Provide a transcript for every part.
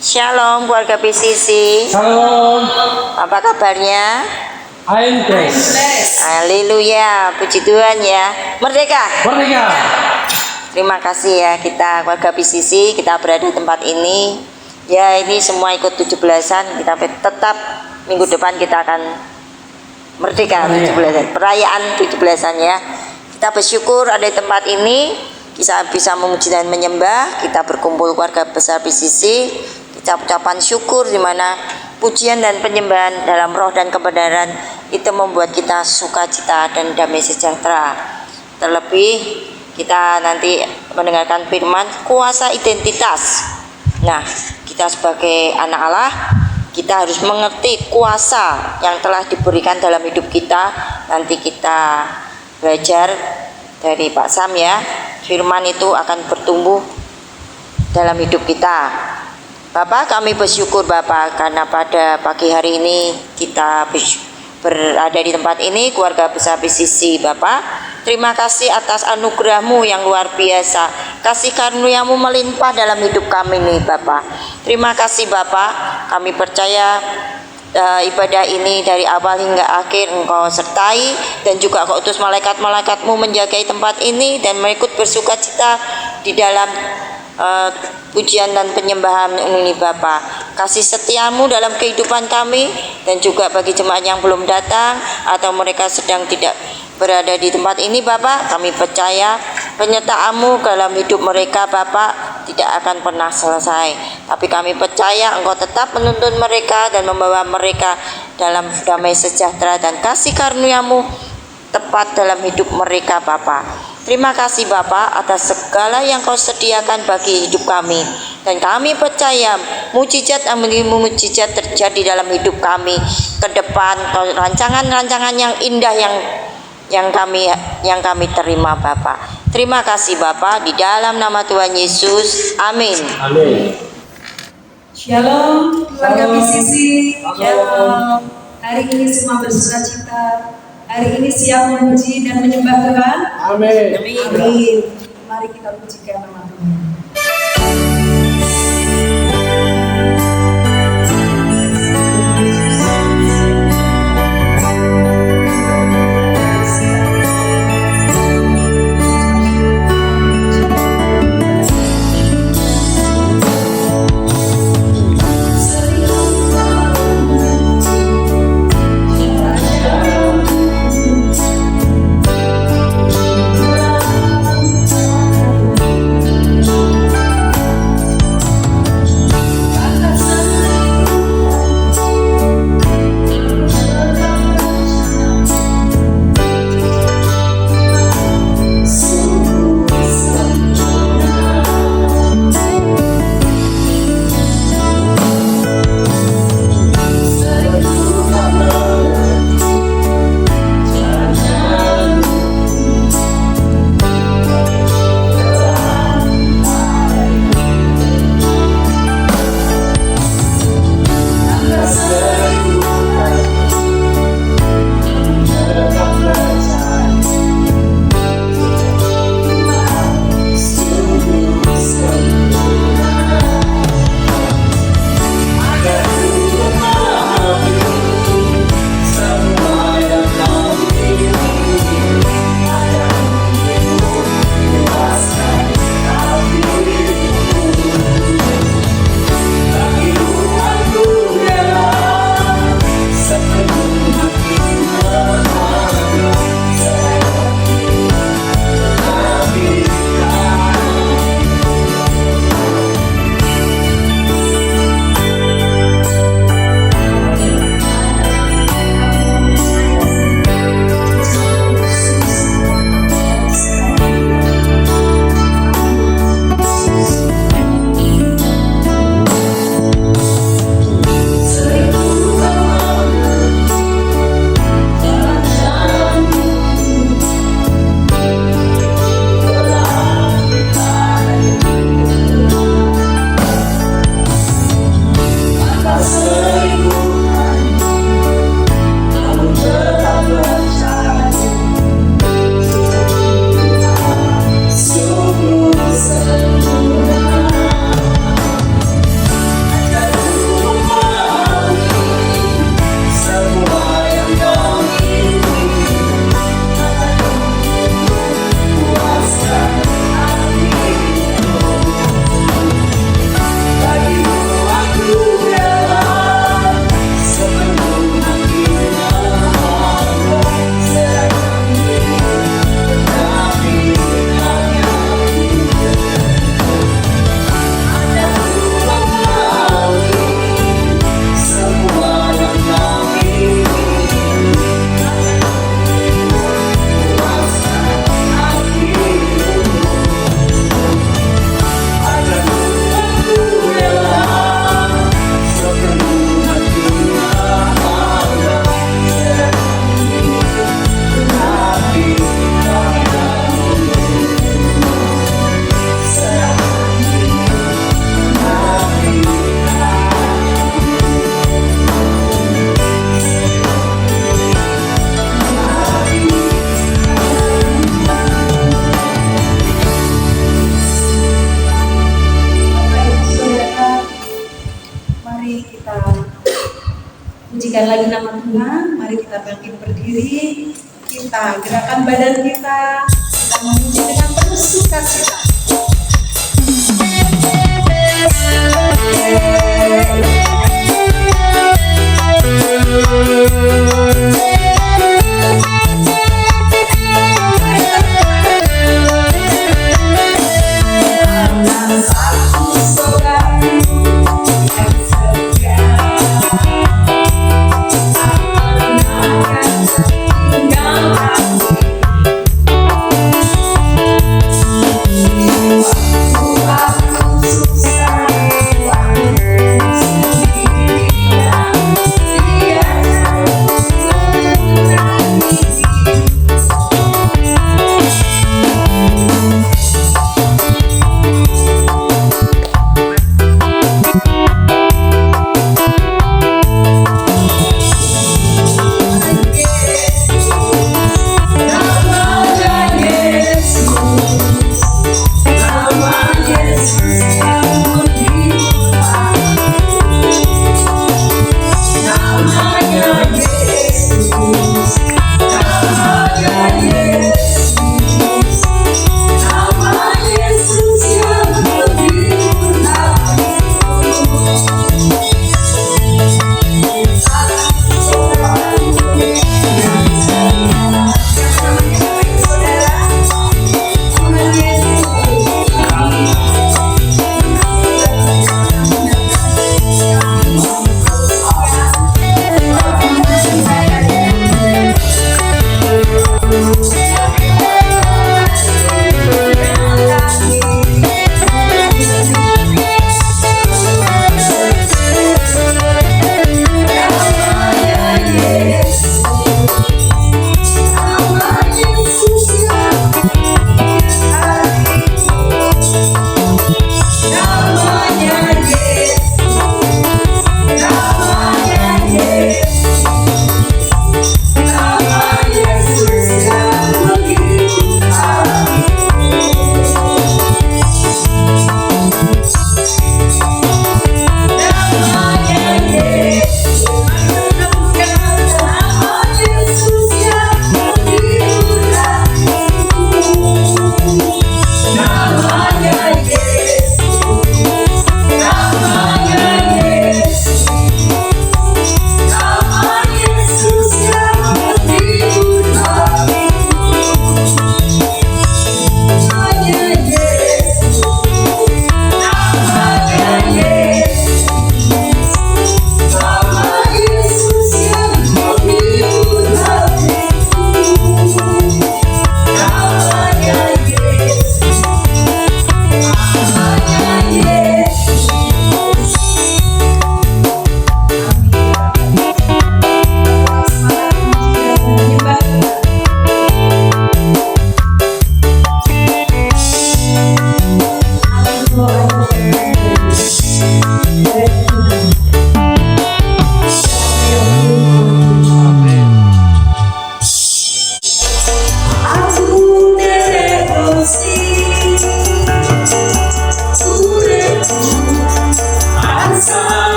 Shalom keluarga PCC. Salam. Apa kabarnya? I'm blessed. Haleluya, puji Tuhan ya. Merdeka. Merdeka. Terima kasih ya kita keluarga PCC, kita berada di tempat ini. Ya ini semua ikut 17-an, kita tetap minggu depan kita akan merdeka 17-an. Perayaan 17-an ya. Kita bersyukur ada di tempat ini, kita bisa memuji dan menyembah, kita berkumpul keluarga besar PCC. Kita ucapan syukur di mana pujian dan penyembahan dalam roh dan kebenaran itu membuat kita sukacita dan damai sejahtera. Terlebih kita nanti mendengarkan firman kuasa identitas. Nah, kita sebagai anak Allah, kita harus mengerti kuasa yang telah diberikan dalam hidup kita. Nanti kita belajar dari Pak Sam ya. Firman itu akan bertumbuh dalam hidup kita. Bapak, kami bersyukur Bapak karena pada pagi hari ini kita berada di tempat ini keluarga besar PCC Bapak. Terima kasih atas anugerah-Mu yang luar biasa. Kasih karunia-Mu melimpah dalam hidup kami nih Bapak. Terima kasih Bapak. Kami percaya ibadah ini dari awal hingga akhir Engkau sertai, dan juga Engkau utus malaikat-malaikat-Mu menjagai tempat ini dan mengikut bersukacita di dalam pujian dan penyembahan ini Bapak. Kasih setiamu dalam kehidupan kami, dan juga bagi jemaat yang belum datang atau mereka sedang tidak berada di tempat ini Bapak, kami percaya penyertaan-Mu dalam hidup mereka Bapak tidak akan pernah selesai. Tapi kami percaya Engkau tetap menuntun mereka dan membawa mereka dalam damai sejahtera dan kasih karunia-Mu tepat dalam hidup mereka Bapak. Terima kasih Bapak atas segala yang Kau sediakan bagi hidup kami, dan kami percaya mujizat demi mujizat terjadi dalam hidup kami ke depan. Rancangan-rancangan yang indah yang kami terima Bapak. Terima kasih Bapak, di dalam nama Tuhan Yesus, amin. Amin. Shalom keluarga PCC. Shalom. Hari ini semua bersukacita. Hari ini siap memuji dan menyembah Tuhan. Amin. Amin. Mari kita pujikan nama Tuhan. kita pujikan lagi nama Tuhan. Mari kita bangkit berdiri, kita gerakan badan kita memuji dengan penuh sukacita.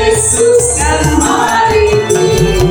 Yesus kan hari ini.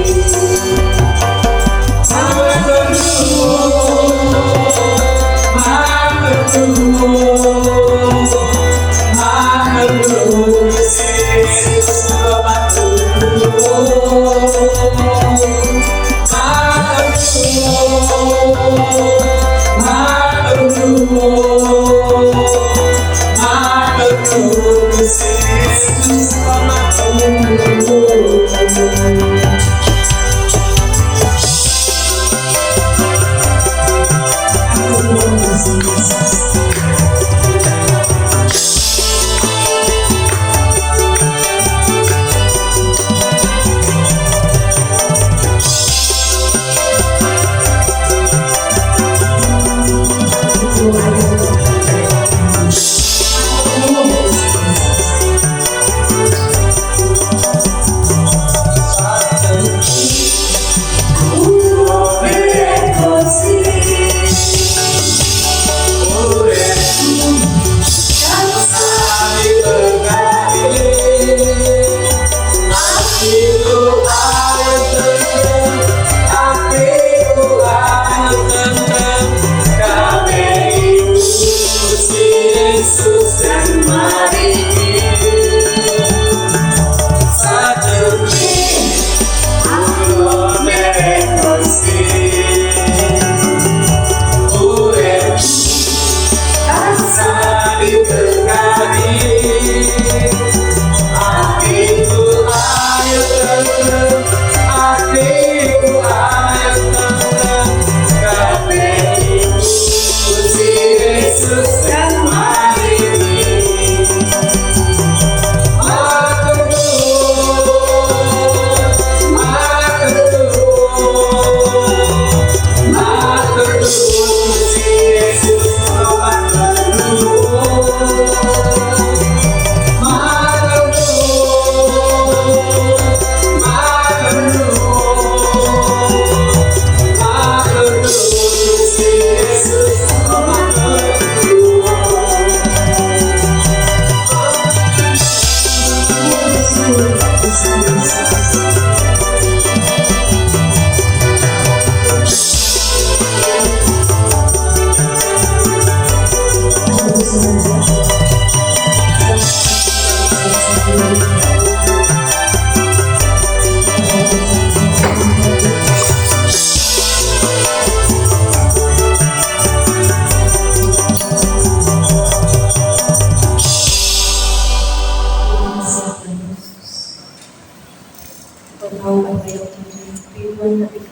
Tuhan hati kami.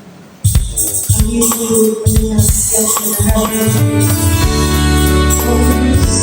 Kami turut mendengar setiap kebenaran Roh Kudus,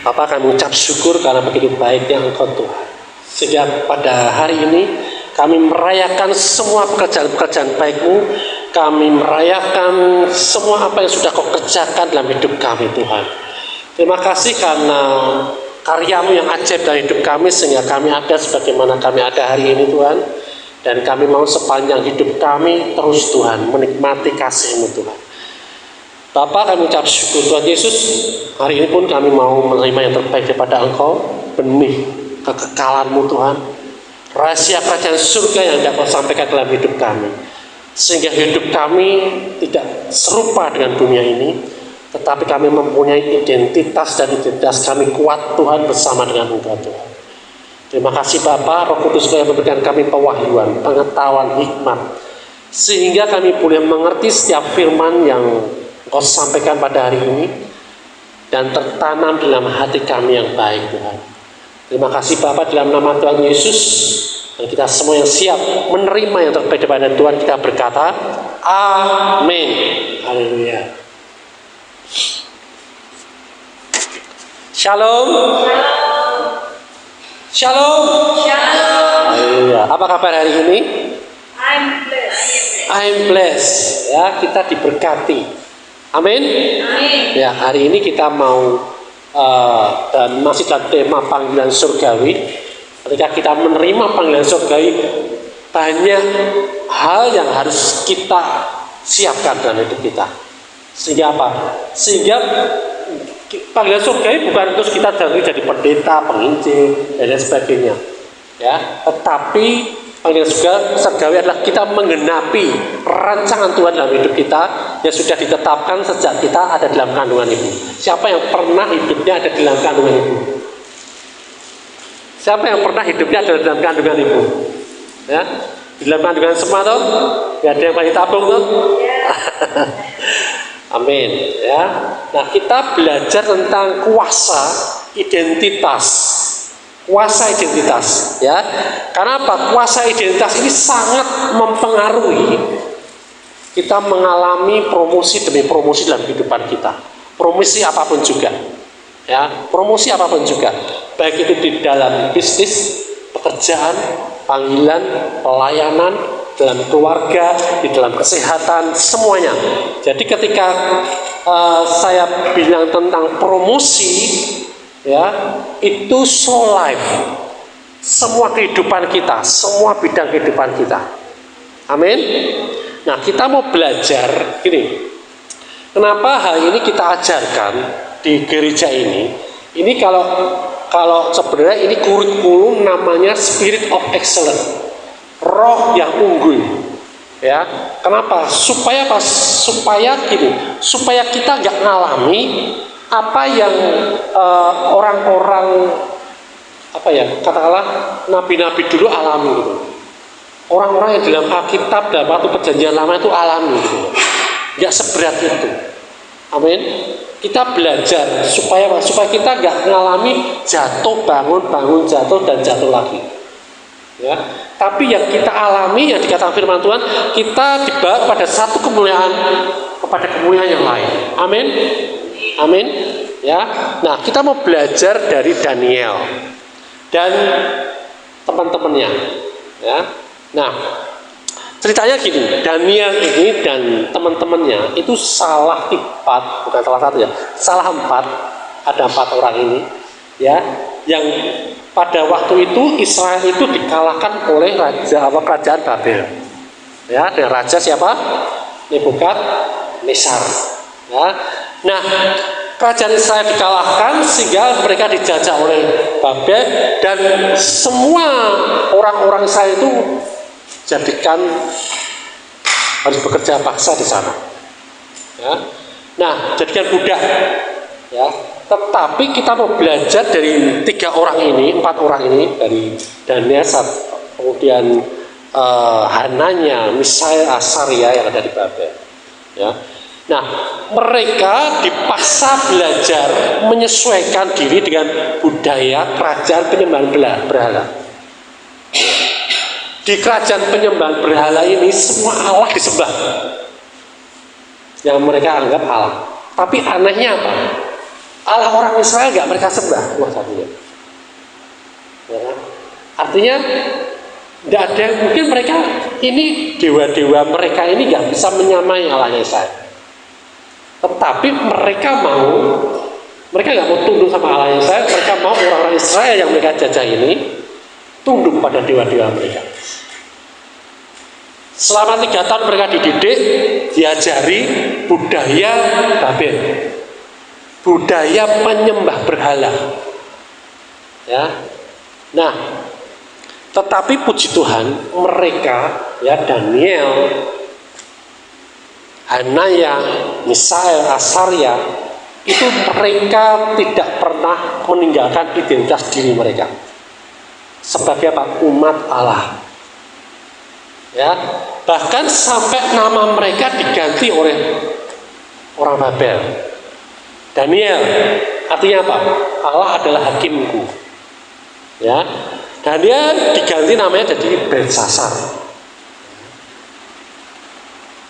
Bapak kami mengucap syukur karena begitu baiknya Engkau Tuhan. Sehingga pada hari ini kami merayakan semua pekerjaan-pekerjaan baik-Mu. Kami merayakan semua apa yang sudah Kau kerjakan dalam hidup kami Tuhan. Terima kasih karena karya-Mu yang ajaib dalam hidup kami sehingga kami ada sebagaimana kami ada hari ini Tuhan. Dan kami mau sepanjang hidup kami terus Tuhan menikmati kasih-Mu Tuhan. Bapak kami ucap syukur Tuhan Yesus. Hari ini pun kami mau menerima yang terbaik daripada Engkau, benih kekekalan-Mu Tuhan, rahasia kerajaan surga yang dapat sampaikan dalam hidup kami, sehingga hidup kami tidak serupa dengan dunia ini, tetapi kami mempunyai identitas dan identitas kami kuat Tuhan bersama dengan Engkau Tuhan. Terima kasih Bapa, Roh Kudus yang memberikan kami pewahyuan, pengetahuan, hikmat, sehingga kami boleh mengerti setiap firman yang Engkau sampaikan pada hari ini dan tertanam dalam hati kami yang baik Tuhan. Terima kasih Bapa, dalam nama Tuhan Yesus, dan kita semua yang siap menerima yang terbaik daripada Tuhan, kita berkata amin. Haleluya. Shalom. Shalom. Haleluya. Apa kabar hari ini? I'm blessed. Ya, kita diberkati. Amin. Ya, hari ini kita mau dan masih dalam tema panggilan surgawi. Ketika kita menerima panggilan surgawi, banyak hal yang harus kita siapkan dalam hidup kita. Sehingga apa? Sehingga panggilan surgawi bukan terus kita jadi pendeta, penginjil, dan lain sebagainya. Ya, tetapi panggilan surgawi adalah kita menggenapi rancangan Tuhan dalam hidup kita yang sudah ditetapkan sejak kita ada dalam kandungan ibu. Siapa yang pernah hidupnya ada dalam kandungan ibu? Siapa yang pernah hidupnya ada dalam kandungan ibu? Ya, di dalam kandungan semua tuh, nggak ada yang bayi tabung tuh. Amin. Ya. Nah, kita belajar tentang kuasa identitas. Kuasa identitas, ya. Karena apa? Kuasa identitas ini sangat mempengaruhi kita mengalami promosi demi promosi dalam kehidupan kita. Promosi apapun juga. Ya, promosi apapun juga. Baik itu di dalam bisnis, pekerjaan, panggilan, pelayanan, dalam keluarga, di dalam kesehatan, semuanya. Jadi ketika saya bilang tentang promosi, ya, itu so life, semua kehidupan kita, semua bidang kehidupan kita. Amin. Nah, kita mau belajar gini. Kenapa hal ini kita ajarkan di gereja ini? Ini kalau sebenarnya ini kurikulum namanya Spirit of Excellence. Roh yang unggul, ya. Kenapa? Supaya apa? Supaya gini, supaya kita nggak ngalami apa yang orang-orang apa ya, katakanlah nabi-nabi dulu alami gitu. Orang-orang yang dalam Alkitab dalam waktu perjanjian lama itu alami gitu. Nggak seberat itu. Amin. Kita belajar supaya kita nggak ngalami jatuh bangun, bangun jatuh dan jatuh lagi. Ya, tapi yang kita alami yang dikatakan firman Tuhan, kita dibawa pada satu kemuliaan kepada kemuliaan yang lain. Amin. Amin. Ya. Nah, kita mau belajar dari Daniel dan teman-temannya. Ya. Nah, ceritanya gini, Daniel ini dan teman-temannya itu salah 4, bukan salah satu ya, salah 4. Ada 4 orang ini, ya, yang pada waktu itu Israel itu dikalahkan oleh kerajaan Babel. Ya, dan raja siapa? Nebukadnezar. Ya. Nah, kerajaan Israel dikalahkan sehingga mereka dijajah oleh Babel dan semua orang-orang Israel itu jadikan harus bekerja paksa di sana. Ya. Nah, jadikan budak. Ya. Tetapi kita mau belajar dari 4 orang ini, dari Daniel, kemudian Hananya, Misael, Asaria yang ada di Babel. Ya. Nah, mereka dipaksa belajar menyesuaikan diri dengan budaya kerajaan penyembahan berhala. Di kerajaan penyembahan berhala ini semua Allah disembah, yang mereka anggap Allah. Tapi anehnya apa? Allah orang Israel nggak mereka sembah, satunya. Ya. Artinya tidak ada yang mungkin mereka ini dewa-dewa mereka ini nggak bisa menyamai Allahnya Israel. Tetapi mereka nggak mau tunduk sama Allahnya Israel. Mereka mau orang-orang Israel yang mereka jajah ini tunduk pada dewa-dewa mereka. Selama 3 tahun mereka dididik, diajari budaya Babel, budaya penyembah berhala. Ya. Nah, tetapi puji Tuhan, mereka, ya, Daniel, Hanaya, Misael, Asaria, itu mereka tidak pernah meninggalkan identitas diri mereka. sebagai apa? Umat Allah. Ya, bahkan sampai nama mereka diganti oleh orang Babel. Daniel artinya apa? Allah adalah hakimku. Ya, Daniel diganti namanya jadi Belsasar.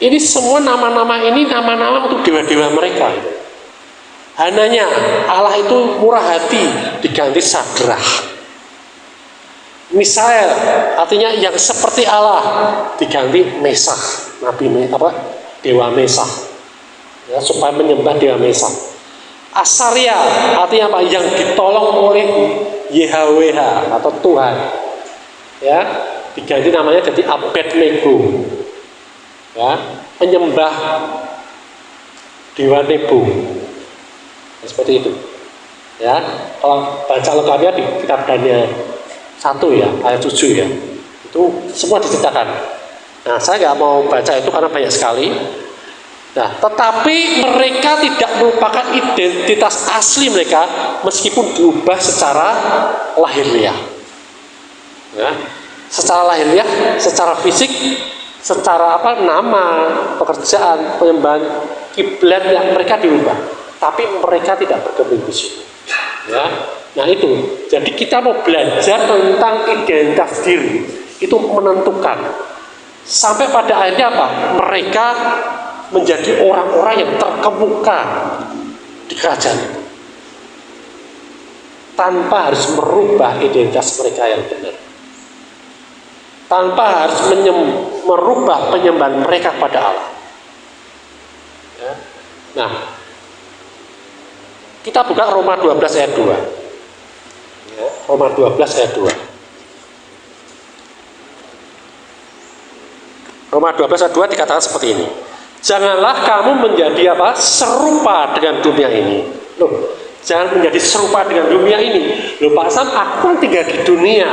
Ini semua nama-nama ini nama-nama untuk dewa-dewa mereka. Hananya Allah itu murah hati diganti Sadrah. Misael artinya yang seperti Allah diganti Mesah, dewa Mesah, ya, supaya menyembah dewa Mesah. Asaria artinya apa? Yang ditolong oleh YHWH atau Tuhan, ya, diganti namanya jadi Abednego, ya, penyembah dewa Nebo, ya, seperti itu. Ya, kalau baca lengkapnya di kitab Daniel 1 ya, ayat 7 ya, itu semua diceritakan. Nah, saya nggak mau baca itu karena banyak sekali. Nah, tetapi mereka tidak melupakan identitas asli mereka meskipun diubah secara lahiriah. Ya, secara lahiriah, secara fisik, secara nama, pekerjaan, penyembahan, kiblat yang mereka diubah. Tapi mereka tidak berkembang di situ. Ya. Nah itu, jadi kita mau belajar tentang identitas diri, itu menentukan. Sampai pada akhirnya apa? Mereka menjadi orang-orang yang terkemuka di kerajaan itu. Tanpa harus merubah identitas mereka yang benar. Tanpa harus merubah penyembahan mereka pada Allah. Ya. Nah, kita buka Roma 12 ayat 2. Ya, Roma 12 ayat 2. Roma 12 ayat 2 dikatakan seperti ini. Janganlah kamu menjadi apa? Serupa dengan dunia ini. Loh, jangan menjadi serupa dengan dunia ini. Loh, Pak Sam, aku kan tinggal di dunia.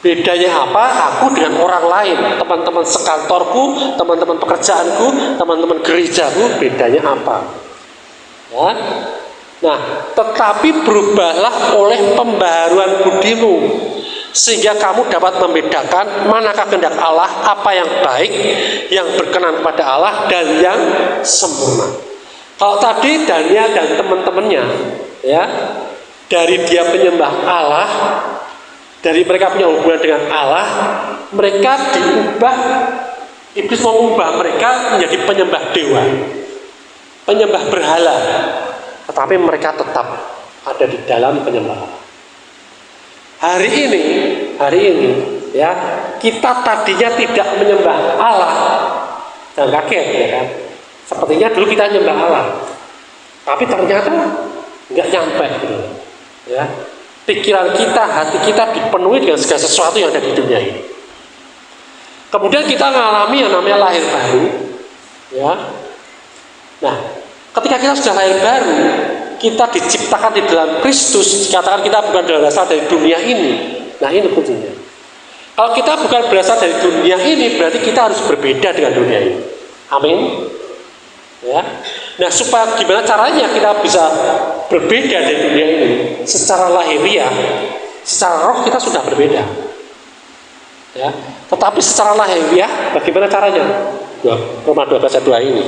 Bedanya apa? Aku dengan orang lain, teman-teman sekantorku, teman-teman pekerjaanku, teman-teman gerejaku, bedanya apa? Ya. Nah, tetapi berubahlah oleh pembaharuan budimu, sehingga kamu dapat membedakan manakah kehendak Allah, apa yang baik, yang berkenan kepada Allah, dan yang sempurna. Kalau tadi Daniel dan teman-temannya, ya, dari dia penyembah Allah, dari mereka punya hubungan dengan Allah, mereka diubah, iblis mau mengubah mereka menjadi penyembah dewa, penyembah berhala. Tetapi mereka tetap ada di dalam penyembahan. Hari ini, ya, kita tadinya tidak menyembah Allah, jangan kaget, ya kan? Sepertinya dulu kita menyembah Allah, tapi ternyata nggak nyampe, gitu, ya. Pikiran kita, hati kita dipenuhi dengan segala sesuatu yang ada di dunia ini. Kemudian kita mengalami yang namanya lahir baru, ya. Nah, ketika kita sudah lahir baru, kita diciptakan di dalam Kristus, dikatakan kita bukan berasal dari dunia ini. Nah, ini kuncinya. Kalau kita bukan berasal dari dunia ini, berarti kita harus berbeda dengan dunia ini. Amin. Ya. Nah, supaya gimana caranya kita bisa berbeda dari dunia ini? Secara lahiriah, secara roh kita sudah berbeda. Ya. Tetapi secara lahiriah, bagaimana caranya? Roma 12 ayat 2 ini.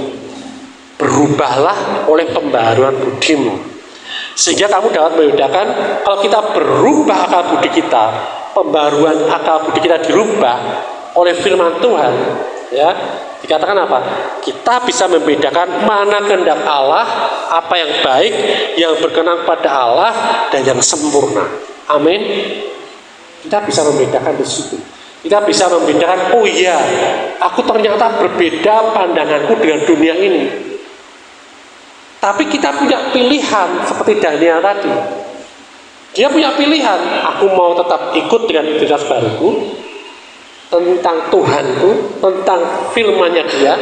Berubahlah oleh pembaharuan budimu, sehingga kamu dapat membedakan. Kalau kita berubah akal budi kita, pembaharuan akal budi kita dirubah oleh firman Tuhan, ya, dikatakan apa? Kita bisa membedakan mana kehendak Allah, apa yang baik, yang berkenan pada Allah, dan yang sempurna. Amin. Kita bisa membedakan di situ. Kita bisa membedakan, oh iya, aku ternyata berbeda pandanganku dengan dunia ini. Tapi kita punya pilihan seperti Daniel tadi. Dia punya pilihan, aku mau tetap ikut dengan identitas baruku, tentang Tuhanku, tentang firman-Nya Dia,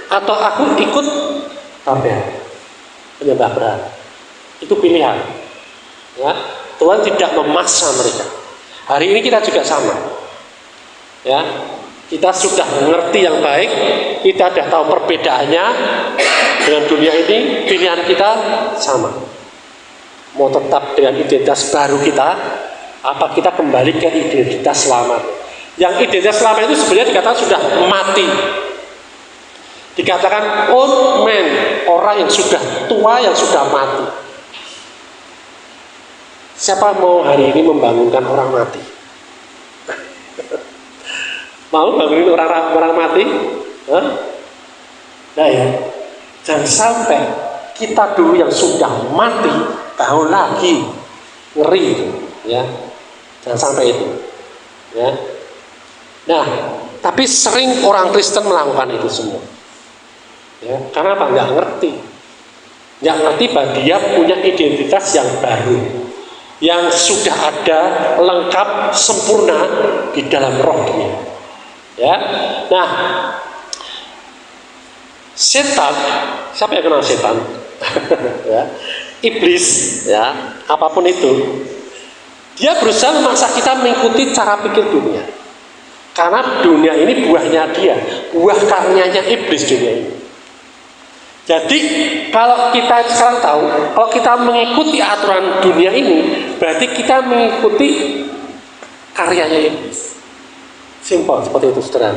atau aku ikut Babel, penyembah berhala. Itu pilihan. Ya, Tuhan tidak memaksa mereka. Hari ini kita juga sama. Ya, kita sudah mengerti yang baik, kita sudah tahu perbedaannya dengan dunia ini. Pilihan kita sama, mau tetap dengan identitas baru kita, Apa kita kembali ke identitas lama? Yang identitas lama itu sebenarnya dikatakan sudah mati. Dikatakan old man, orang yang sudah tua, yang sudah mati. Siapa mau hari ini membangunkan orang mati? Mau bangunin orang mati? Hah? Nah ya, jangan sampai kita dulu yang sudah mati tahu lagi, ngeri itu, ya. Jangan sampai itu, ya. Nah, tapi sering orang Kristen melakukan itu semua, ya. Karena apa? Nggak ngerti bahwa dia punya identitas yang baru, yang sudah ada lengkap sempurna di dalam roh dia, ya. Nah, setan, siapa yang kenal setan? Ya, iblis, ya, apapun itu, dia berusaha memaksa kita mengikuti cara pikir dunia. Karena dunia ini buahnya dia, buah karyanya iblis dunia ini. Jadi kalau kita sekarang tahu, kalau kita mengikuti aturan dunia ini, berarti kita mengikuti karyanya iblis. Simpel seperti itu, saudara.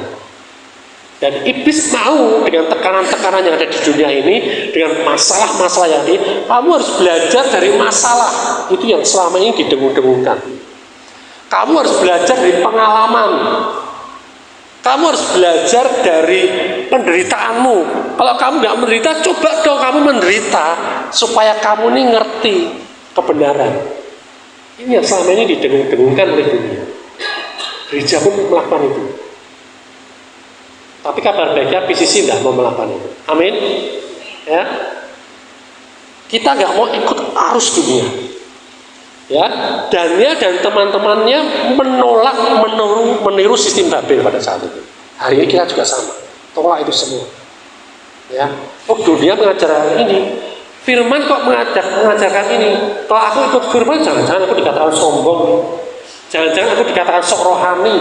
Dan iblis mau dengan tekanan-tekanan yang ada di dunia ini, dengan masalah-masalah yang ini, kamu harus belajar dari masalah itu yang selama ini didengung-dengungkan. Kamu harus belajar dari pengalaman. Kamu harus belajar dari penderitaanmu. Kalau kamu nggak menderita, coba dong kamu menderita supaya kamu ini ngerti kebenaran. Ini yang selama ini didengung-dengungkan oleh dunia. Gereja pun melakukan itu. Tapi kabar baiknya PCC tidak mau melakukan itu. Amin. Ya. Kita nggak mau ikut arus dunia. Ya, Dania dan teman-temannya menolak meniru sistem Babel pada saat itu. Hari ini kita juga sama. Tolak itu semua. Ya. Oh, dunia mengajar ini. Firman kok mengajarkan ini. Kalau aku ikut firman, jangan-jangan aku dikatakan sombong. Jangan-jangan aku dikatakan sok rohani.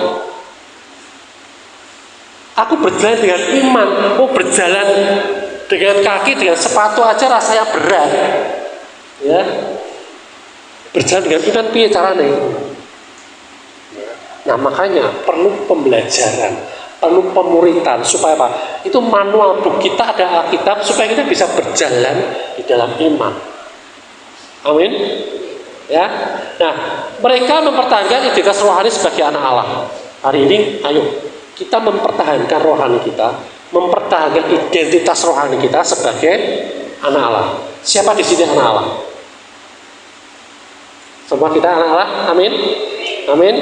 Aku berjalan dengan iman, berjalan dengan kaki, dengan sepatu aja rasanya berat, ya. Berjalan dengan iman piye carane? Nah, makanya perlu pembelajaran, perlu pemuritan supaya apa? Itu manual buku kita, ada Alkitab supaya kita bisa berjalan di dalam iman. Amin. Ya. Nah, mereka mempertahankan identitas rohani sebagai anak Allah. Hari ini, ayo kita mempertahankan rohani kita, mempertahankan identitas rohani kita sebagai anak Allah. Siapa di sini anak Allah? Semua kita anak Allah, amin, amin.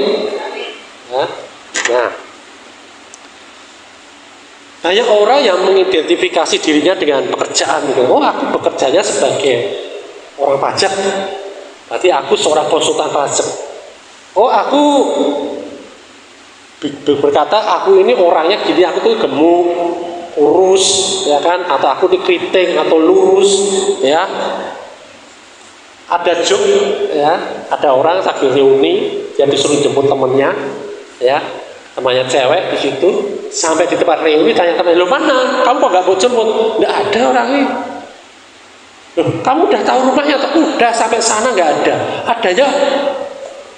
Ya. Nah, banyak orang yang mengidentifikasi dirinya dengan pekerjaan. Oh, aku bekerjanya sebagai orang pajak, berarti aku seorang konsultan pajak. Oh, aku berkata aku ini orangnya gini, aku tuh gemuk, kurus, ya kan, atau aku ini keriting atau lurus, ya. Ada job, ya, ada orang lagi reuni, yang disuruh jemput temennya, ya, temannya cewek di situ, sampai di tempat reuni tanya temannya, lo mana? Kamu kok nggak mau jemput? Nggak ada orangnya. Loh, kamu udah tahu rumahnya? Atau udah sampai sana nggak ada? Adanya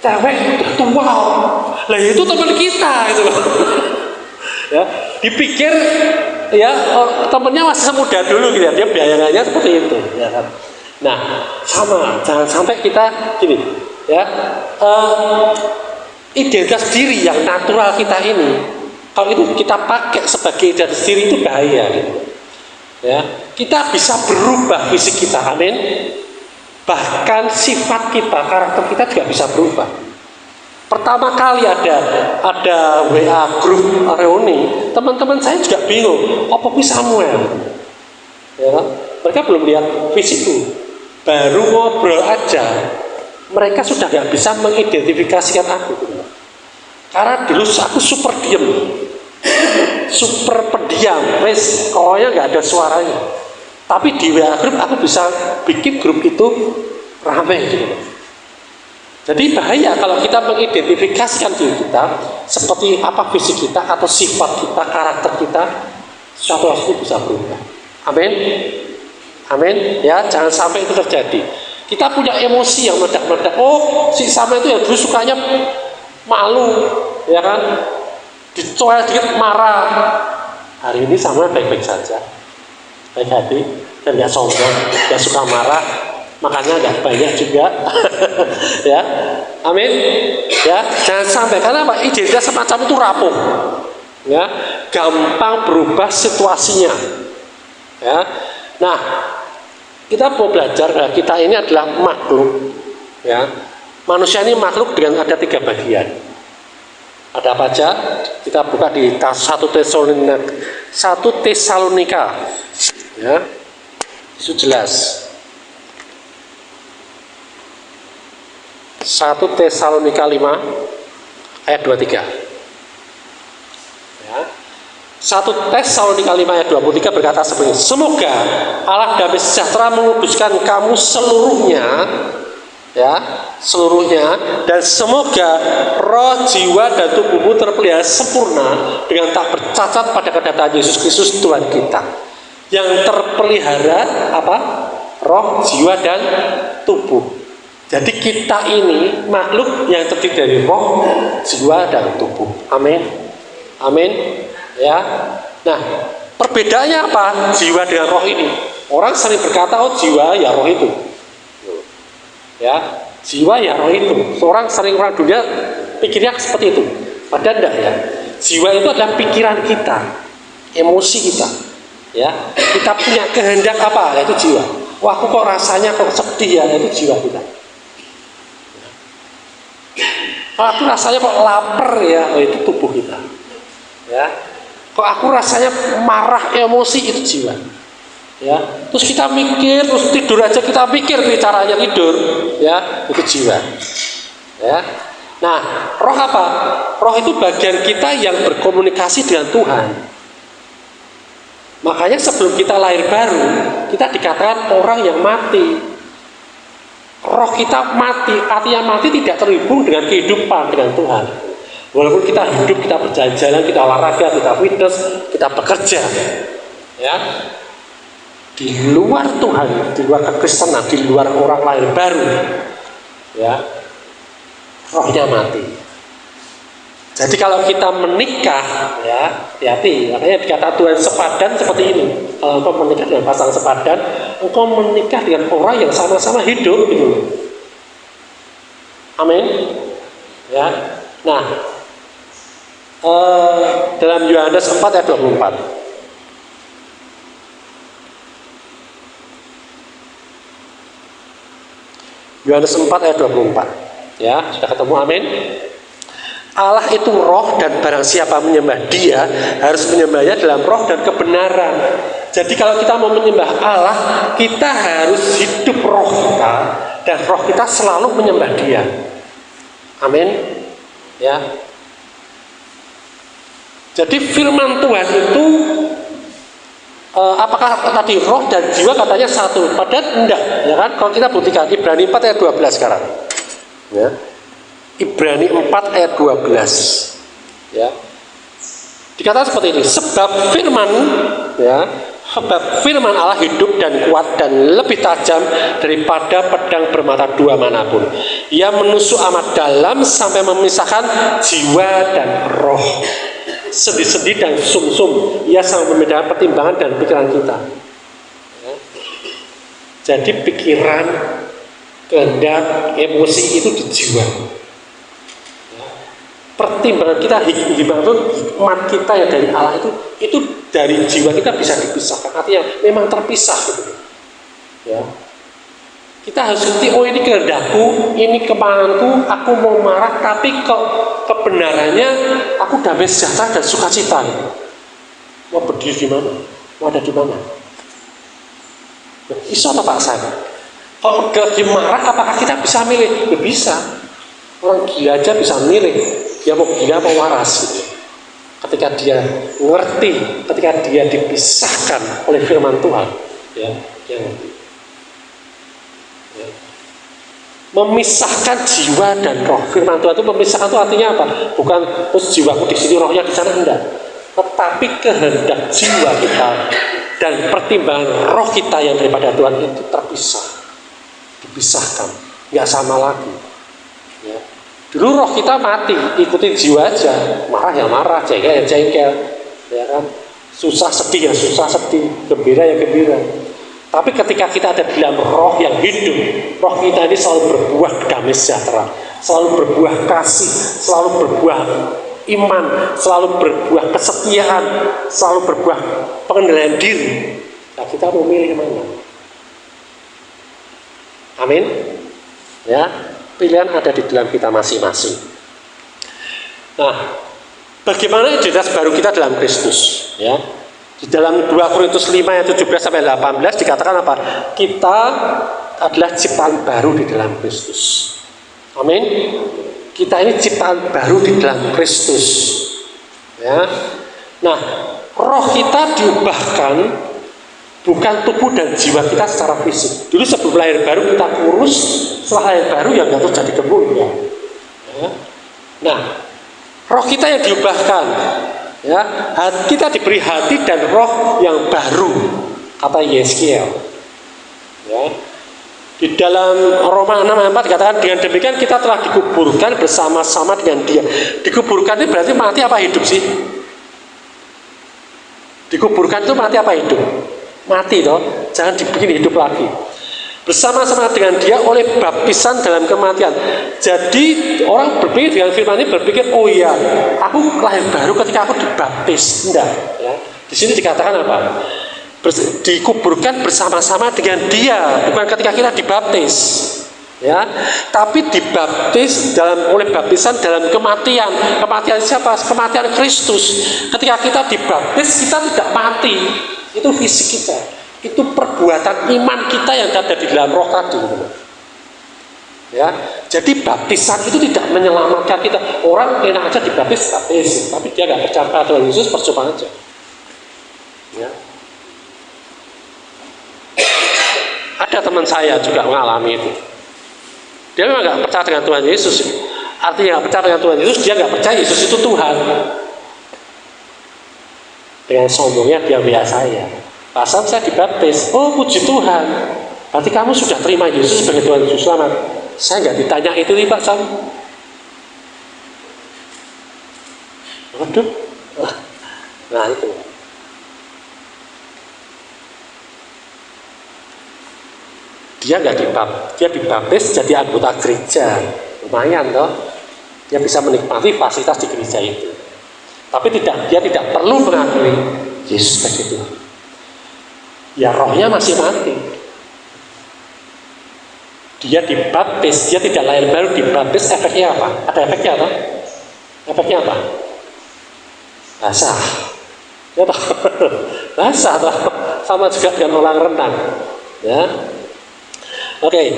cewek udah tua. Lah itu teman kita itu loh. Ya, dipikir ya temennya masih semuda dulu gitu ya, dia bayangannya seperti itu, ya kan. Nah, sama, jangan sampai kita gini, ya, identitas diri yang natural kita ini, kalau itu kita pakai sebagai identitas diri itu bahaya, gitu. Ya, kita bisa berubah fisik kita, amin. Bahkan sifat kita, karakter kita juga bisa berubah. Pertama kali ada WA grup reuni, teman-teman saya juga bingung, apa bisa Samuel? Ya, mereka belum lihat fisikku. Baru ngobrol aja, mereka sudah nggak bisa mengidentifikasikan aku. Karena dulu aku super diem, super pendiam, wes pokoknya nggak ada suaranya. Tapi di WA grup aku bisa bikin grup itu ramai gitu. Jadi bahaya kalau kita mengidentifikasikan diri kita seperti apa fisik kita atau sifat kita, karakter kita, suatu waktu bisa berubah. Amin. Amin. Ya, jangan sampai itu terjadi. Kita punya emosi yang meledak-meledak. Oh, si Sama itu ya dulu sukanya malu, ya kan? Dicoel dikit marah. Hari ini Sama baik-baik saja, baik hati dan nggak sombong, nggak suka marah, makanya nggak banyak juga. Ya, amin. Ya, jangan sampai, karena apa? Identitas semacam itu rapuh, ya, gampang berubah situasinya. Ya, nah, kita mau belajar bahwa kita ini adalah makhluk, ya. Manusia ini makhluk dengan ada 3 bagian. Ada apa aja? Kita buka di 1 Tesalonika, ya, itu jelas. 1 Tesalonika 5 ayat 23. Ya. 1 Tesalonika 5 ayat 23 berkata seperti ini. Semoga Allah damai sejahtera menguduskan kamu seluruhnya, ya, seluruhnya, dan semoga roh, jiwa, dan tubuhmu terpelihara sempurna dengan tak bercacat pada kedatangan Yesus Kristus Tuhan kita. Yang terpelihara apa? Roh, jiwa, dan tubuh. Jadi kita ini makhluk yang terdiri dari roh, jiwa, dan tubuh. Amin. Amin. Ya. Nah, perbedaannya apa? Jiwa dengan roh ini. Orang sering berkata, oh jiwa ya roh itu. Ya, jiwa ya roh itu. Orang dunia pikirnya seperti itu. Padahal enggak, ya. Jiwa itu adalah pikiran kita, emosi kita. Ya, kita punya kehendak apa? Yaitu jiwa. Wah, aku kok rasanya kok sedih ya, itu jiwa kita. Kalau aku rasanya kok lapar ya, itu tubuh kita. Ya, kok aku rasanya marah, emosi, itu jiwa. Ya, terus kita mikir, terus tidur aja kita pikir caranya tidur, ya, itu jiwa. Ya, nah, roh apa? Roh itu bagian kita yang berkomunikasi dengan Tuhan. Makanya sebelum kita lahir baru, kita dikatakan orang yang mati. Roh kita mati, artinya mati tidak terhubung dengan kehidupan, dengan Tuhan. Walaupun kita hidup, kita berjalan-jalan, kita olahraga, kita fitness, kita bekerja, ya, di luar Tuhan, di luar kekristenan, di luar orang lahir baru, ya, rohnya mati. Jadi kalau kita menikah, ya, hati-hati. Makanya dikata Tuhan sepadan seperti ini. Kalau engkau menikah dengan pasangan sepadan, engkau menikah dengan orang yang sama-sama hidup, gitu. Amin. Ya. Nah, dalam Yohanes 4 ayat 24. Yohanes 4 ayat 24. Ya, sudah ketemu, amin. Allah itu roh, dan barang siapa menyembah Dia harus menyembahnya dalam roh dan kebenaran. Jadi kalau kita mau menyembah Allah, kita harus hidup roh kita, dan roh kita selalu menyembah Dia. Amin. Ya. Jadi firman Tuhan itu apakah tadi roh dan jiwa katanya satu? Padahal enggak, ya kan? Kalau kita buktikan Ibrani 4 ayat 12 sekarang. Ya. Ibrani 4 ayat 12, ya, dikatakan seperti ini. Sebab firman Allah hidup dan kuat dan lebih tajam daripada pedang bermata 2 manapun. Ia menusuk amat dalam sampai memisahkan jiwa dan roh, sendi-sendi dan sumsum. Ia sangat membedakan pertimbangan dan pikiran kita. Ya. Jadi pikiran, kehendak, emosi itu di jiwa. Pertimbangan kita, hikmat kita yang dari Allah itu dari jiwa kita bisa dipisahkan. Artinya memang terpisah, gitu. Ya. Kita harus ngerti, oh ini kehendakku, ini kemauanku, aku mau marah, tapi kebenarannya aku damai sejahtera dan sukacita. Mau berdiri di mana? Mau ada di mana? Iso atau paksa? Kalau lagi marah, apakah kita bisa milih? Ya bisa. Orang gila aja bisa milih. Dia mau gila mau waras, gitu. Ketika dia ngerti, ketika dia dipisahkan oleh firman Tuhan, ya, dia ngerti. Ya. Memisahkan jiwa dan roh. Firman Tuhan itu memisahkan itu artinya apa? Bukan terus jiwaku di sini, rohnya di sana, enggak. Tetapi kehendak jiwa kita dan pertimbangan roh kita yang daripada Tuhan itu terpisah. dipisahkan, nggak sama lagi. Ya. Dulu roh kita mati, ikutin jiwa aja, marah ya marah, jengkel ya jengkel, ya kan? Susah sedih ya susah sedih, gembira ya gembira. Tapi ketika kita ada di dalam roh yang hidup, roh kita ini selalu berbuah damai sejahtera, selalu berbuah kasih, selalu berbuah iman, selalu berbuah kesetiaan, selalu berbuah pengendalian diri. Nah, kita mau milih mana? Amin. Ya, pilihan ada di dalam kita masing-masing. Nah, bagaimana identitas baru kita dalam Kristus? Ya, di dalam 2 Korintus 5 ayat 17 sampai 18 dikatakan apa? Kita adalah ciptaan baru di dalam Kristus. Amin. Kita ini ciptaan baru di dalam Kristus. Ya. Nah, roh kita diubahkan bukan tubuh dan jiwa kita secara fisik. Dulu sebelum lahir baru kita kurus, setelah lahir baru ya nggak terjadi gemuk ya. Nah, roh kita yang diubahkan, ya, kita diberi hati dan roh yang baru, kata Yeskiel. Ya. Di dalam Roma 6:4 dikatakan dengan demikian kita telah dikuburkan bersama-sama dengan Dia. Dikuburkan itu berarti mati apa hidup sih? Dikuburkan itu mati apa hidup? Mati toh, jangan dibikin hidup lagi. Bersama-sama dengan Dia oleh baptisan dalam kematian. Jadi orang berpikir dengan firman ini berpikir, oh iya, aku lahir baru ketika aku dibaptis. Enggak, ya. Di sini dikatakan apa? Dikuburkan bersama-sama dengan Dia, bukan ketika kita dibaptis. Ya, tapi dibaptis oleh baptisan dalam kematian. Kematian siapa? Kematian Kristus. Ketika kita dibaptis, kita tidak mati. Itu fisik kita. Itu perbuatan iman kita yang ada di dalam roh tadi. Ya, jadi baptisan itu tidak menyelamatkan kita. Orang enak aja dibaptis, tapi dia nggak percaya pada Tuhan Yesus, percuma aja. Ya. Ada teman saya juga mengalami itu. Dia memang nggak percaya dengan Tuhan Yesus. Artinya nggak percaya dengan Tuhan Yesus, dia nggak percaya Yesus itu Tuhan. Dengan sombongnya dia biasa ya. Pasal saya dibaptis, oh puji Tuhan. Berarti kamu sudah terima Yesus sebagai Tuhan Yesus selamat. Saya nggak ditanya itu nih Pak Sam. Waduh. Nah itu. Dia nggak dia dibaptis jadi anggota gereja, lumayan toh. Dia bisa menikmati fasilitas di gereja itu. Tapi dia tidak perlu mengakui Yesus sebagai Tuhan. Ya rohnya masih mati. Dia dibaptis, dia tidak lahir baru dibaptis, efeknya apa? Ada efeknya apa? Efeknya apa? Basah. Ya toh? Basah toh. Sama juga dengan orang renang. Ya. Oke,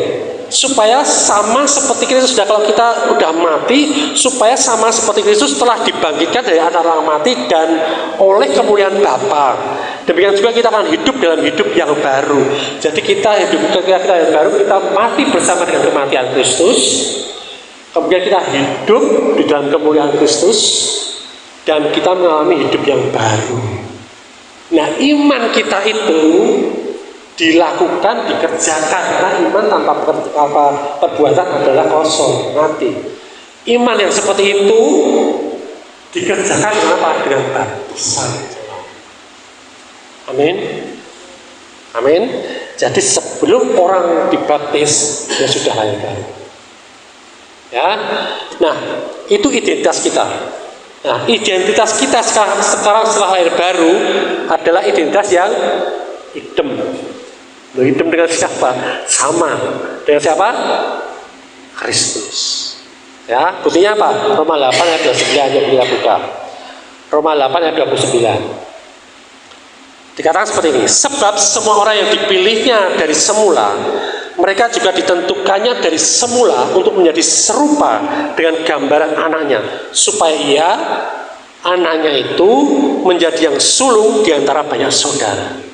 supaya sama seperti Kristus. Sudah kalau kita udah mati, supaya sama seperti Kristus telah dibangkitkan dari antara orang mati dan oleh kemuliaan Bapa. Demikian juga kita akan hidup dalam hidup yang baru. Jadi ketika kita yang baru, kita mati bersama dengan kematian Kristus. Kemudian kita hidup di dalam kemuliaan Kristus dan kita mengalami hidup yang baru. Nah, iman kita itu dilakukan, dikerjakan, karena iman tanpa perbuatan adalah kosong, mati. Iman yang seperti itu dikerjakan apa? Dengan baptisan. Amin. Amin. Jadi sebelum orang dibaptis, dia sudah lahir baru. Ya. Nah, itu identitas kita. Nah, identitas kita sekarang setelah lahir baru adalah identitas yang hitam. Hitam dengan siapa? Sama dengan siapa? Kristus. Ya, buktinya apa? Roma 8 ayat 29 yang kita buka. Roma 8 ayat 29. Dikatakan seperti ini, sebab semua orang yang dipilihnya dari semula, mereka juga ditentukannya dari semula untuk menjadi serupa dengan gambaran anaknya, supaya ia, anaknya itu, menjadi yang sulung di antara banyak saudara.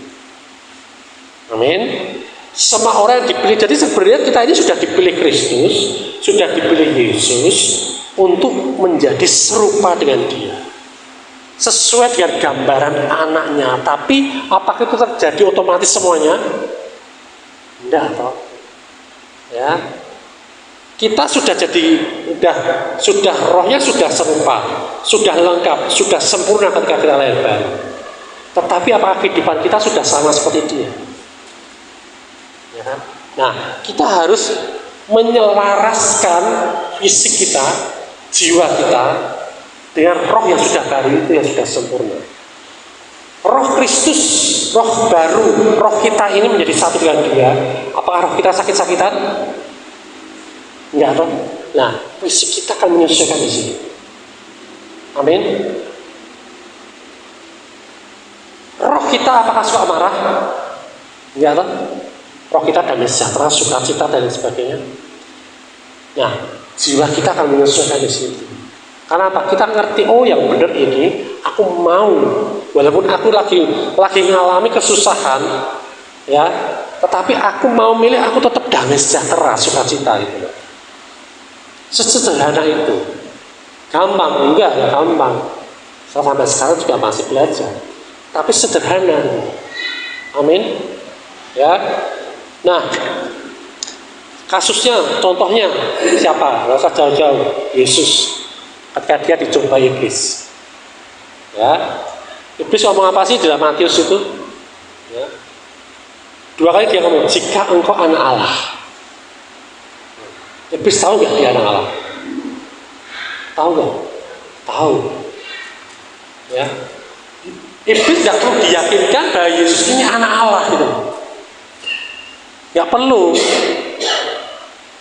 Amin. Semua orang yang dipilih. Jadi sebenarnya kita ini sudah dipilih Kristus, sudah dipilih Yesus untuk menjadi serupa dengan Dia, sesuai dengan gambaran anaknya. Tapi apakah itu terjadi otomatis semuanya? Tidak toh. Ya, kita sudah sudah rohnya sudah serupa, sudah lengkap, sudah sempurna ketika kita lahir baru. Tetapi apakah kehidupan kita sudah sama seperti dia? Ya. Nah, kita harus menyelaraskan fisik kita, jiwa kita dengan roh yang sudah baru itu, yang sudah sempurna. Roh Kristus, roh baru, roh kita ini menjadi satu dengan dia. Apakah roh kita sakit-sakitan? Enggak, toh? Nah, fisik kita akan menyesuaikan di sini. Amin. Roh kita apakah suka marah? Enggak, toh? Roh kita damai sejahtera, sukacita dan lain sebagainya. Nah, jiwa kita akan menyesuaikan di sini. Karena apa? Kita ngerti, oh yang benar ini, aku mau, walaupun aku lagi ngalami kesusahan, ya, tetapi aku mau milih, aku tetap damai sejahtera, sukacita gitu. Sesederhana itu. Gampang? Enggak, ya gampang. Saya sampai sekarang juga masih belajar. Tapi sederhana. Amin. Ya. Nah, kasusnya, contohnya siapa? Nggak usah jauh-jauh. Yesus. Ketika dia dicoba iblis. Ya. Iblis ngomong apa sih dalam Matius itu? Ya. 2 kali dia ngomong, jika engkau anak Allah. Iblis tahu nggak dia anak Allah? Tahu nggak? Tahu. Ya. Iblis nggak perlu diyakinkan bahwa Yesus ini anak Allah gitu. Nggak perlu.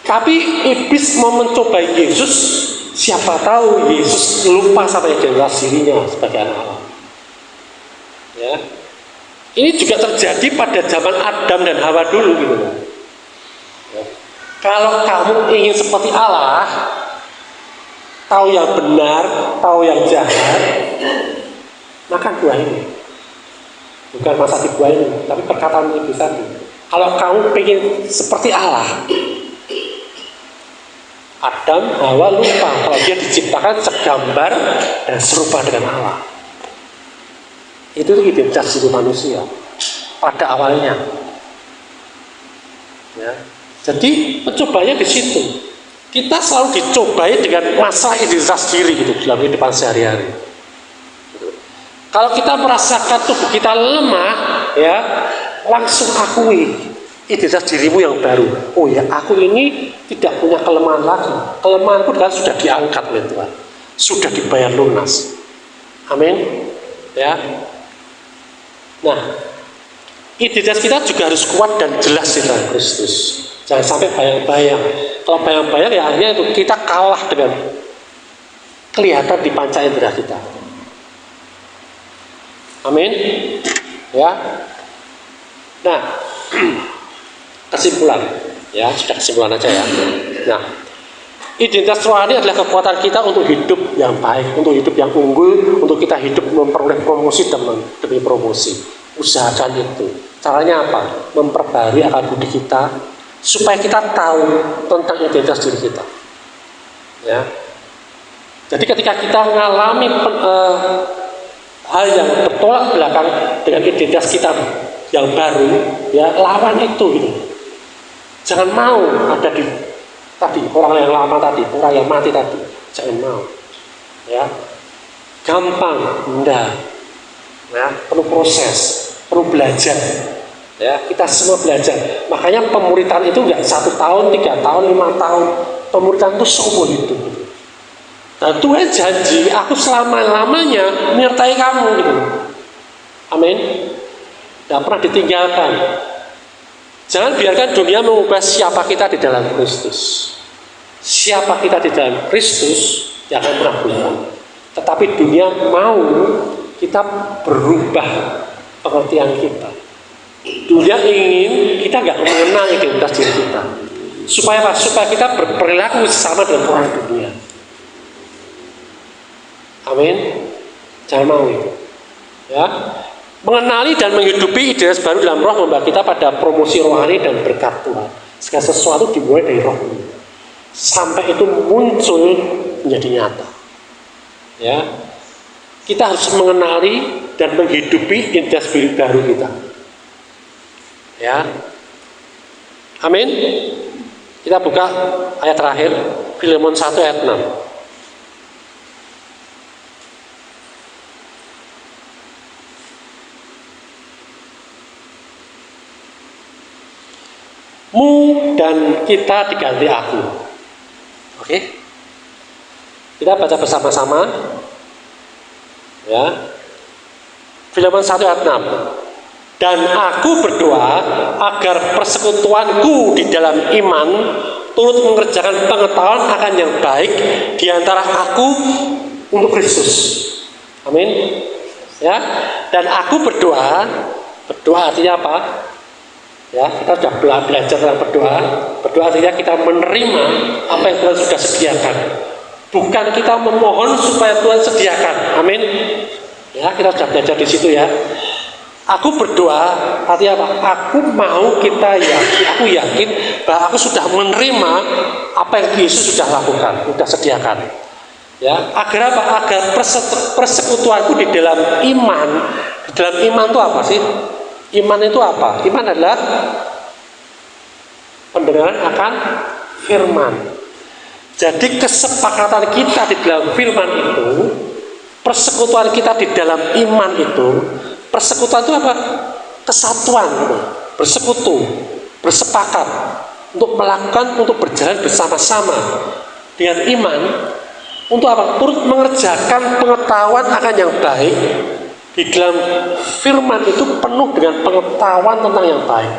Tapi iblis mau mencoba Yesus, siapa tahu Yesus lupa sama identitas dirinya sebagai anak Allah. Ya. Ini juga terjadi pada zaman Adam dan Hawa dulu gitu. Ya. Kalau kamu ingin seperti Allah, tahu yang benar, tahu yang jahat, makan buah ini. Bukan masa di buah ini, tapi perkataan iblis tadi. Kalau kamu ingin seperti Allah, Adam, Hawa lupa kalau dia diciptakan segambar dan serupa dengan Allah. Itu identitas diri manusia pada awalnya. Ya. Jadi pencobanya di situ. Kita selalu dicobai dengan masalah identitas diri gitu dalam kehidupan sehari-hari. Kalau kita merasakan tubuh kita lemah, ya langsung akui identitas dirimu yang baru. Oh ya, aku ini tidak punya kelemahan lagi. Kelemahanku kan sudah diangkat oleh Tuhan, sudah dibayar lunas. Amin. Ya. Nah, identitas kita juga harus kuat dan jelas di dalam Kristus. Jangan sampai bayang-bayang. Kalau bayang-bayang ya akhirnya itu kita kalah dengan kelihatan di panca indera kita. Amin. Ya. Nah, kesimpulan, ya sudah kesimpulan aja ya. Nah, identitas rohani adalah kekuatan kita untuk hidup yang baik, untuk hidup yang unggul, untuk kita hidup memperoleh promosi demi promosi. Usahakan itu. Caranya apa? Memperbarui akal budi kita supaya kita tahu tentang identitas diri kita. Ya. Jadi ketika kita mengalami hal yang bertolak belakang dengan identitas kita yang baru, ya lawan itu gitu. Jangan mau ada di tadi orang yang lama tadi, orang yang mati tadi, jangan mau. Ya, gampang, enggak. Ya, perlu proses, perlu belajar. Ya, kita semua belajar. Makanya pemuritan itu enggak 1 tahun, 3 tahun, 5 tahun. Pemuritan itu seumur hidup. Dan Tuhan janji, aku selama-lamanya menyertai kamu gitu. Amin. Tidak pernah ditinggalkan. Jangan biarkan dunia mengubah siapa kita di dalam Kristus. Siapa kita di dalam Kristus jangan pernah berubah. Tetapi dunia mau kita berubah pengertian kita. Dunia ingin kita nggak mengenal identitas diri kita. Supaya apa? Supaya kita berperilaku sama dengan orang dunia. Amin. Jangan mau itu. Ya. Mengenali dan menghidupi identitas baru dalam roh membawa kita pada promosi rohani dan berkat Tuhan. Segala sesuatu dimulai dari roh ini. Sampai itu muncul menjadi nyata. Ya. Kita harus mengenali dan menghidupi identitas baru kita. Ya. Amin. Kita buka ayat terakhir, Filemon 1 ayat 6. Mu dan kita diganti aku. Oke? Kita baca bersama-sama. Ya. Filemon 1 ayat 6. Dan aku berdoa agar persekutuanku di dalam iman turut mengerjakan pengetahuan akan yang baik di antara aku untuk Kristus. Amin. Ya. Dan aku berdoa artinya apa? Ya, kita sudah belajar tentang berdoa. Berdoa artinya kita menerima apa yang Tuhan sudah sediakan. Bukan kita memohon supaya Tuhan sediakan. Amin. Ya, kita sudah belajar di situ ya. Aku berdoa artinya apa? Aku mau kita yakin, aku yakin bahwa aku sudah menerima apa yang Yesus sudah lakukan, sudah sediakan. Ya, agar apa? Agar persekutuanku di dalam iman. Di dalam iman itu apa sih? Iman itu apa? Iman adalah pendengaran akan firman. Jadi kesepakatan kita di dalam firman itu, persekutuan kita di dalam iman itu, persekutuan itu apa? Kesatuan, gitu. Bersekutu, bersepakat untuk melakukan, untuk berjalan bersama-sama dengan iman. Untuk apa? Turut mengerjakan pengetahuan akan yang baik. Di dalam firman itu penuh dengan pengetahuan tentang yang baik.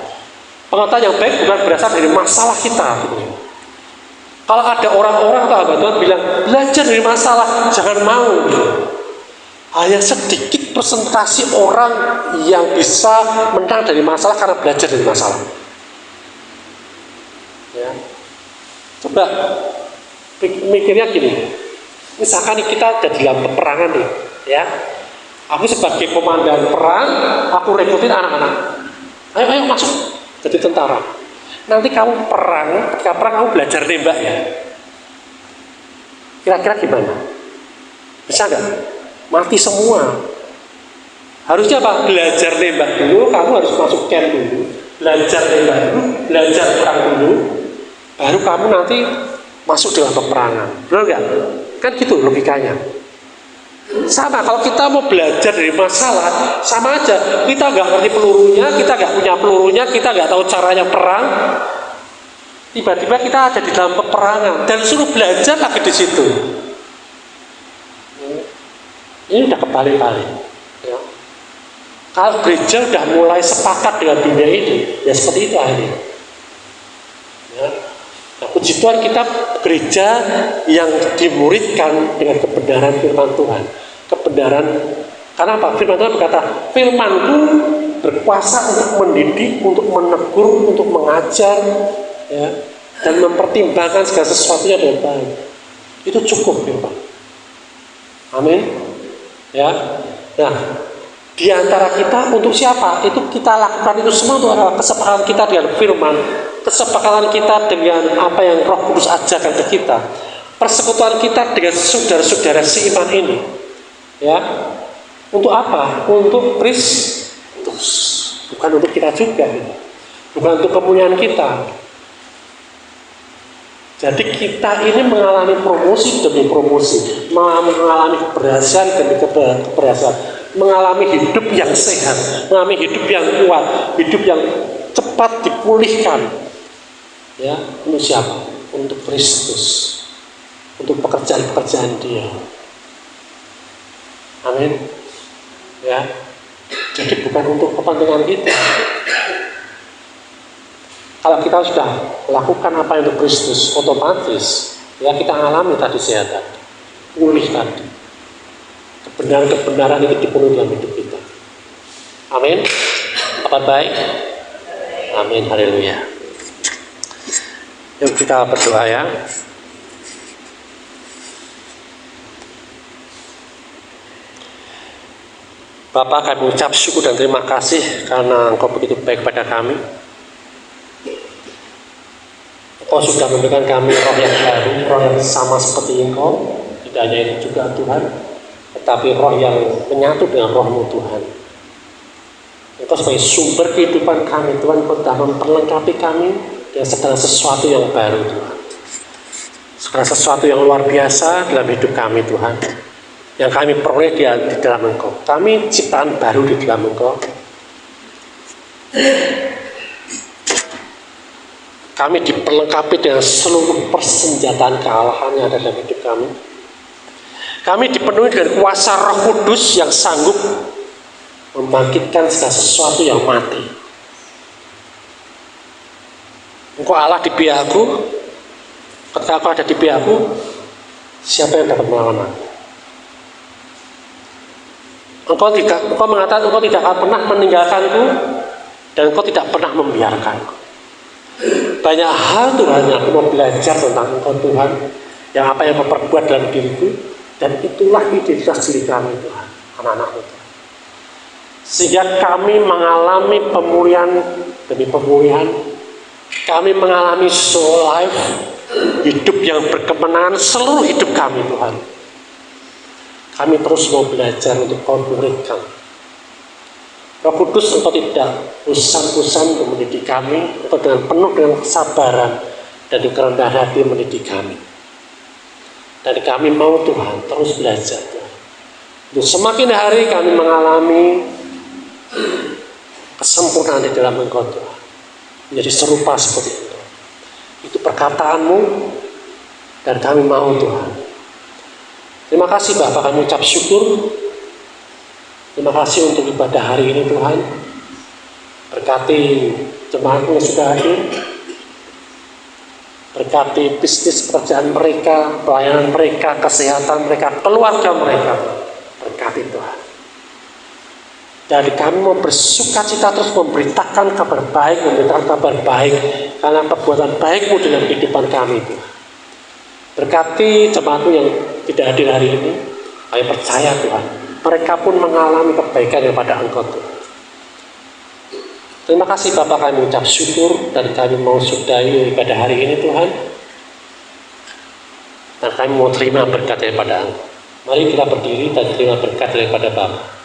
Pengetahuan yang baik bukan berasal dari masalah kita. Gitu. Kalau ada orang-orang sahabat Tuhan bilang belajar dari masalah, jangan mau. Hanya sedikit persentase orang yang bisa menang dari masalah karena belajar dari masalah. Ya. Coba mikirnya gini. Misalkan kita ada di dalam peperangan nih, ya. Aku sebagai komandan perang, aku rekrutin anak-anak. Ayo masuk jadi tentara. Nanti kamu perang, ketika perang kamu belajar nembak ya. Kira-kira gimana? Bisa nggak? Mati semua. Harusnya apa? Belajar nembak dulu, kamu harus masuk camp dulu. Belajar nembak dulu, belajar perang dulu. Baru kamu nanti masuk dalam peperangan. Benar nggak? Kan gitu logikanya. Sama, kalau kita mau belajar dari masalah, sama aja. Kita nggak ngerti pelurunya, kita nggak punya pelurunya, kita nggak tahu caranya perang. Tiba-tiba kita ada di dalam peperangan dan suruh belajar lagi di situ. Ini udah kebalik-balik. Ya. Kalau gereja udah mulai sepakat dengan dunia ini, ya seperti itu akhirnya. Ya. Nah, puji Tuhan kita gereja yang dimuridkan dengan kebenaran firman Tuhan. Kebenaran, karena apa? Firman Tuhan berkata, firman-Ku berkuasa untuk mendidik, untuk menegur, untuk mengajar, ya, dan mempertimbangkan segala sesuatunya dengan baik. Itu cukup firman. Amin. Ya. Nah, di antara kita untuk siapa? Itu kita lakukan itu semua untuk kesepakatan kita dengan firman, kesepakatan kita dengan apa yang Roh Kudus ajarkan ke kita, persekutuan kita dengan saudara-saudara seiman ini. Ya. Untuk apa? Untuk Kristus. Bukan untuk kita juga. Bukan untuk kemuliaan kita. Jadi kita ini mengalami promosi demi promosi, mengalami keberhasilan demi keberhasilan, mengalami hidup yang sehat, mengalami hidup yang kuat, hidup yang cepat dipulihkan. Ya, untuk siapa? Untuk Kristus, untuk pekerjaan-pekerjaan Dia. Amin. Ya, jadi bukan untuk kepentingan kita. Kalau kita sudah lakukan apa yang untuk Kristus, otomatis ya kita alami tadi sehat tadi, pulih tadi. Kebenaran-kebenaran itu dipenuhi dalam hidup kita. Amin. Apa baik? Amin. Haleluya. Yuk kita berdoa ya. Bapa, kami ucap syukur dan terima kasih karena Engkau begitu baik pada kami. Engkau sudah memberikan kami roh yang baru, roh yang sama seperti Engkau. Tidak hanya itu juga Tuhan, tetapi roh yang menyatu dengan roh-Mu Tuhan. Engkau sebagai sumber kehidupan kami, Tuhan, Engkau telah memperlengkapi kami dengan segala sesuatu yang baru Tuhan. Segala sesuatu yang luar biasa dalam hidup kami Tuhan, yang kami peroleh di dalam Engkau. Kami ciptaan baru di dalam Engkau. Kami diperlengkapi dengan seluruh persenjataan kealahan yang ada dalam hidup kami. Kami dipenuhi dengan kuasa Roh Kudus yang sanggup membangkitkan segala sesuatu yang mati. Engkau Allah di pihakku. Ketika Engkau ada di pihakku, siapa yang dapat melawan aku? Engkau mengatakan Engkau tidak akan pernah meninggalkanku dan Engkau tidak pernah membiarkanku. Banyak hal Tuhan yang aku mau belajar tentang Engkau Tuhan, yang apa yang Engkau perbuat dalam diriku, dan itulah identitas diri kami Tuhan, anak-anak-Mu Tuhan. Sehingga kami mengalami pemulihan demi pemulihan, kami mengalami soul life, hidup yang berkemenangan seluruh hidup kami Tuhan. Kami terus mau belajar untuk Kau muridkan. Roh Kudus, Engkau tidak usang-usang untuk mendidik kami, Engkau dengan penuh dengan kesabaran dan kerendahan hati mendidik kami. Dan kami mau Tuhan terus belajar Tuhan. Untuk semakin hari kami mengalami kesempurnaan di dalam Engkau Tuhan, menjadi serupa seperti itu. Itu perkataanmu dan kami mau Tuhan. Terima kasih Bapak, kami ucap syukur. Terima kasih untuk ibadah hari ini Tuhan. Berkati jemaatmu yang sudah hadir. Berkati bisnis pekerjaan mereka, pelayanan mereka, kesehatan mereka, keluarga mereka. Berkati Tuhan. Jadi kami mau bersukacita terus memberitakan kabar baik, memberitakan kabar baik karena perbuatan baik-Mu dalam kehidupan kami Tuhan. Berkati jemaatmu yang tidak hadir hari ini. Kami percaya Tuhan, mereka pun mengalami kebaikan daripada Engkau Tuhan. Terima kasih Bapak, kami ucap syukur dan kami mau sudahi ibadah hari ini Tuhan. Dan kami mau terima berkat daripada Engkau. Mari kita berdiri dan terima berkat daripada Bapak.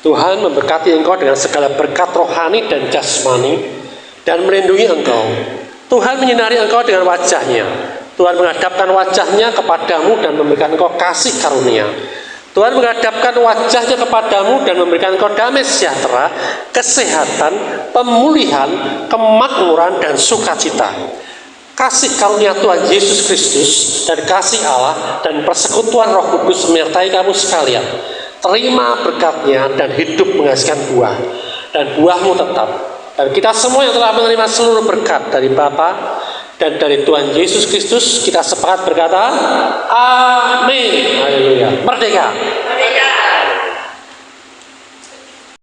Tuhan memberkati engkau dengan segala berkat rohani dan jasmani dan melindungi engkau. Tuhan menyinari engkau dengan wajahnya. Tuhan menghadapkan wajahnya kepadamu dan memberikan engkau kasih karunia. Tuhan menghadapkan wajahnya kepadamu dan memberikan engkau damai sejahtera, kesehatan, pemulihan, kemakmuran dan sukacita. Kasih karunia Tuhan Yesus Kristus dan kasih Allah dan persekutuan Roh Kudus menyertai kamu sekalian. Terima berkatnya dan hidup menghasilkan buah, dan buahmu tetap. Dan kita semua yang telah menerima seluruh berkat dari Bapa dan dari Tuhan Yesus Kristus, kita sepakat berkata, Amin. Haleluya. Merdeka.